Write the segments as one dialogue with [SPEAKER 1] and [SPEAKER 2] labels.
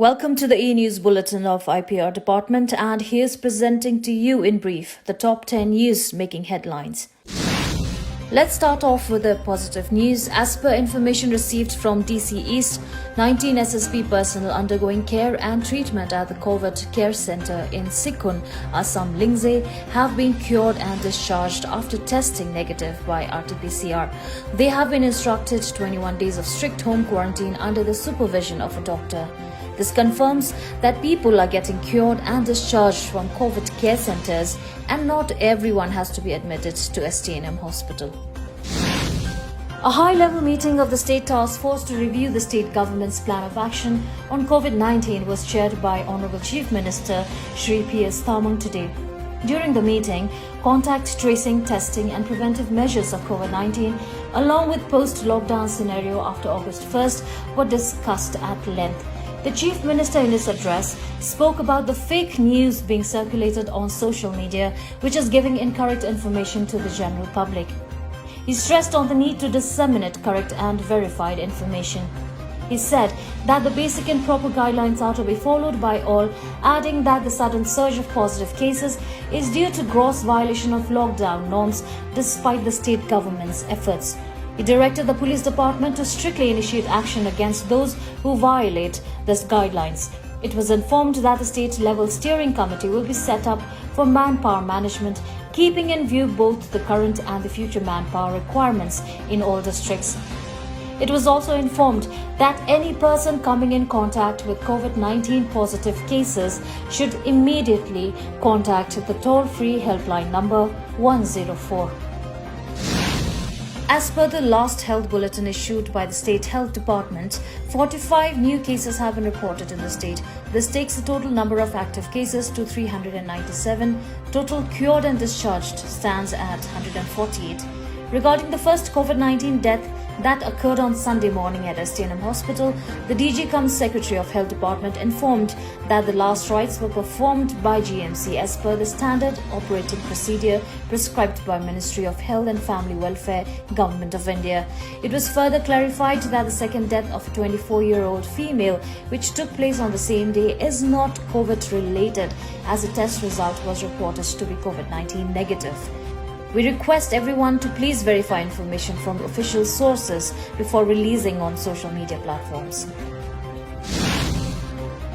[SPEAKER 1] Welcome to the E-News Bulletin of IPR Department, and here's presenting to you in brief the top 10 news making headlines. Let's start off with the positive news. As per information received from DC East, 19 SSP personnel undergoing care and treatment at the COVID Care Center in Sikun, Assam Lingze, have been cured and discharged after testing negative by RT-PCR. They have been instructed 21 days of strict home quarantine under the supervision of a doctor. This confirms that people are getting cured and discharged from COVID care centers, and not everyone has to be admitted to STNM hospital. A high-level meeting of the State Task Force to review the state government's plan of action on COVID-19 was chaired by Honorable Chief Minister Shri P.S. Thamang today. During the meeting, contact tracing, testing and preventive measures of COVID-19 along with post-lockdown scenario after August 1st were discussed at length. The Chief Minister in his address spoke about the fake news being circulated on social media, which is giving incorrect information to the general public. He stressed on the need to disseminate correct and verified information. He said that the basic and proper guidelines are to be followed by all, adding that the sudden surge of positive cases is due to gross violation of lockdown norms despite the state government's efforts. He directed the police department to strictly initiate action against those who violate these guidelines. It was informed that the state-level steering committee will be set up for manpower management, keeping in view both the current and the future manpower requirements in all districts. It was also informed that any person coming in contact with COVID-19 positive cases should immediately contact the toll-free helpline number 104. As per the last health bulletin issued by the State Health Department, 45 new cases have been reported in the state. This takes the total number of active cases to 397. Total cured and discharged stands at 148. Regarding the first COVID-19 death that occurred on Sunday morning at STNM Hospital, the DG-cum-Secretary of Health Department informed that the last rites were performed by GMC as per the standard operating procedure prescribed by Ministry of Health and Family Welfare, Government of India. It was further clarified that the second death of a 24-year-old female, which took place on the same day, is not COVID-related, as the test result was reported to be COVID-19 negative. We request everyone to please verify information from official sources before releasing on social media platforms.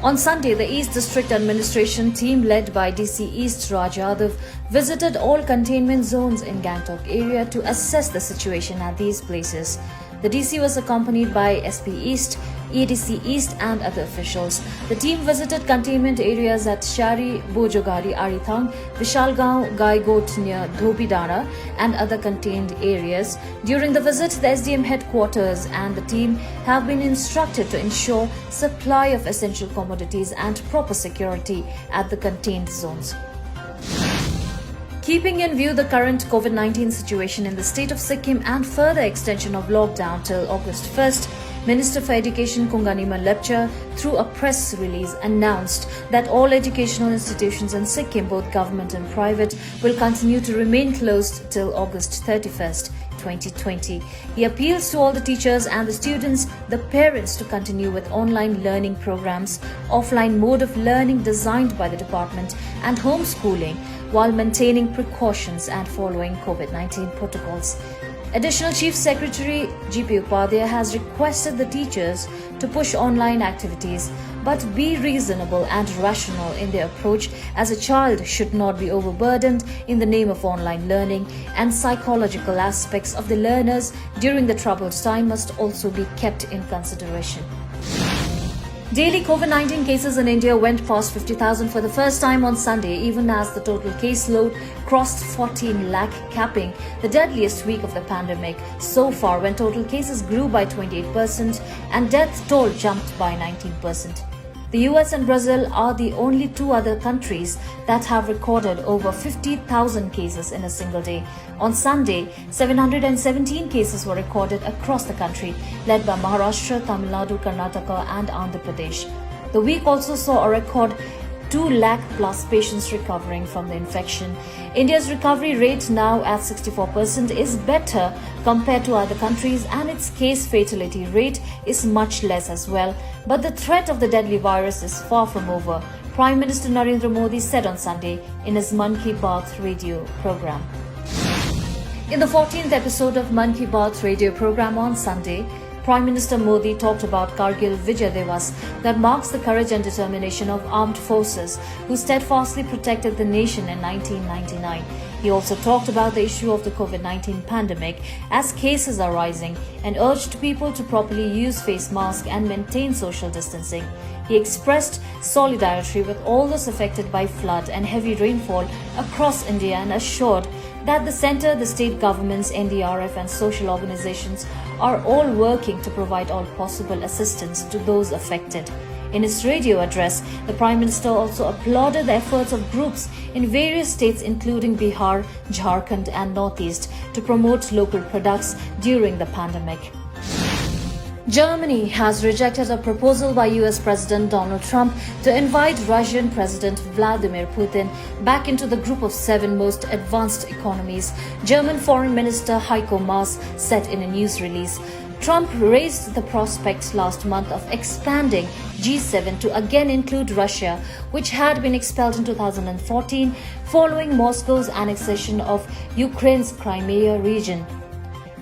[SPEAKER 1] On Sunday, the East District Administration team led by DC East Raj Yadav visited all containment zones in Gangtok area to assess the situation at these places. The DC was accompanied by SP East, EDC East and other officials. The team visited containment areas at Shari, Bojogari, Arithang, Vishalgaon, Gaigot near Dhobidana and other contained areas. During the visit, the SDM headquarters and the team have been instructed to ensure supply of essential commodities and proper security at the contained zones. Keeping in view the current COVID-19 situation in the state of Sikkim and further extension of lockdown till August 1st, Minister for Education Kunganiman Lepcha, through a press release, announced that all educational institutions in Sikkim, both government and private, will continue to remain closed till August 31st, 2020. He appeals to all the teachers and the students, the parents, to continue with online learning programs, offline mode of learning designed by the department, and homeschooling while maintaining precautions and following COVID-19 protocols. Additional Chief Secretary G.P. Upadhyay has requested the teachers to push online activities but be reasonable and rational in their approach, as a child should not be overburdened in the name of online learning, and psychological aspects of the learners during the troubled time must also be kept in consideration. Daily COVID-19 cases in India went past 50,000 for the first time on Sunday, even as the total caseload crossed 14 lakh, capping the deadliest week of the pandemic so far, when total cases grew by 28% and death toll jumped by 19%. The US and Brazil are the only two other countries that have recorded over 50,000 cases in a single day. On Sunday, 717 cases were recorded across the country, led by Maharashtra, Tamil Nadu, Karnataka and Andhra Pradesh. The week also saw a record 2 lakh plus patients recovering from the infection. India's recovery rate now at 64% is better compared to other countries, and its case fatality rate is much less as well. But the threat of the deadly virus is far from over, Prime Minister Narendra Modi said on Sunday in his Mann Ki Baat radio program. In the 14th episode of Mann Ki Baat radio program on Sunday, Prime Minister Modi talked about Kargil Vijay Divas that marks the courage and determination of armed forces who steadfastly protected the nation in 1999. He also talked about the issue of the COVID-19 pandemic as cases are rising and urged people to properly use face masks and maintain social distancing. He expressed solidarity with all those affected by flood and heavy rainfall across India and assured that the centre, the state governments, NDRF and social organizations are all working to provide all possible assistance to those affected. In his radio address, the Prime Minister also applauded the efforts of groups in various states including Bihar, Jharkhand and Northeast to promote local products during the pandemic. Germany has rejected a proposal by US President Donald Trump to invite Russian President Vladimir Putin back into the group of 7 most advanced economies, German Foreign Minister Heiko Maas said in a news release. Trump raised the prospect last month of expanding G7 to again include Russia, which had been expelled in 2014 following Moscow's annexation of Ukraine's Crimea region.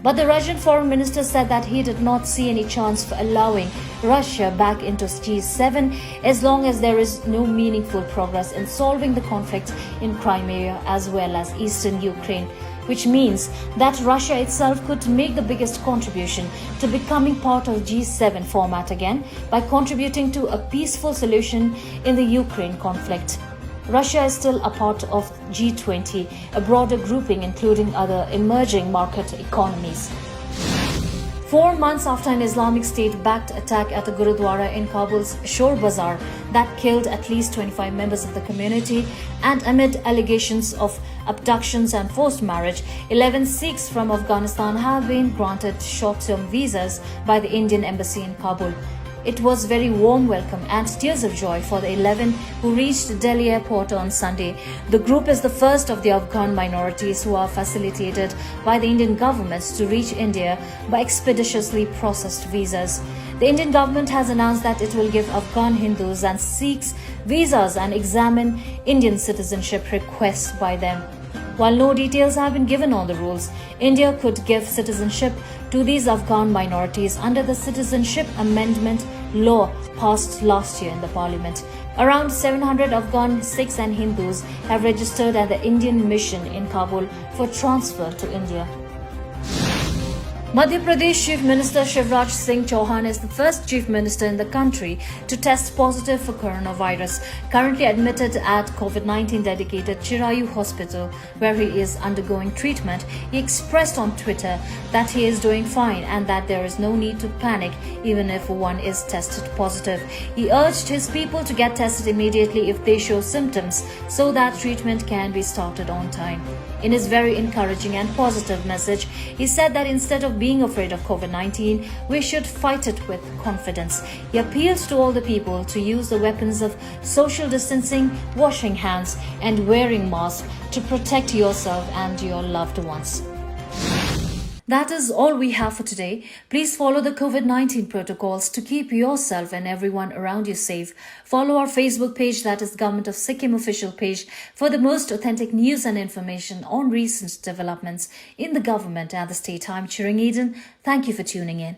[SPEAKER 1] But the Russian foreign minister said that he did not see any chance for allowing Russia back into G7 as long as there is no meaningful progress in solving the conflict in Crimea as well as eastern Ukraine, which means that Russia itself could make the biggest contribution to becoming part of G7 format again by contributing to a peaceful solution in the Ukraine conflict. Russia is still a part of G20, a broader grouping including other emerging market economies. 4 months after an Islamic State-backed attack at a Gurudwara in Kabul's Shore Bazaar that killed at least 25 members of the community, and amid allegations of abductions and forced marriage, 11 Sikhs from Afghanistan have been granted short-term visas by the Indian Embassy in Kabul. It was very warm welcome and tears of joy for the 11 who reached Delhi airport on Sunday. The group is the first of the Afghan minorities who are facilitated by the Indian government to reach India by expeditiously processed visas. The Indian government has announced that it will give Afghan Hindus and Sikhs visas and examine Indian citizenship requests by them. While no details have been given on the rules, India could give citizenship to these Afghan minorities under the Citizenship Amendment Law passed last year in the Parliament. Around 700 Afghan Sikhs and Hindus have registered at the Indian mission in Kabul for transfer to India. Madhya Pradesh Chief Minister Shivraj Singh Chauhan is the first Chief Minister in the country to test positive for coronavirus. Currently admitted at COVID-19 dedicated Chirayu Hospital, where he is undergoing treatment, he expressed on Twitter that he is doing fine and that there is no need to panic even if one is tested positive. He urged his people to get tested immediately if they show symptoms so that treatment can be started on time. In his very encouraging and positive message, he said that instead of being afraid of COVID-19, we should fight it with confidence. He appealed to all the people to use the weapons of social distancing, washing hands, and wearing masks to protect yourself and your loved ones. That is all we have for today. Please follow the COVID-19 protocols to keep yourself and everyone around you safe. Follow our Facebook page, that is Government of Sikkim official page, for the most authentic news and information on recent developments in the government and the state. I'm Chiring Eden. Thank you for tuning in.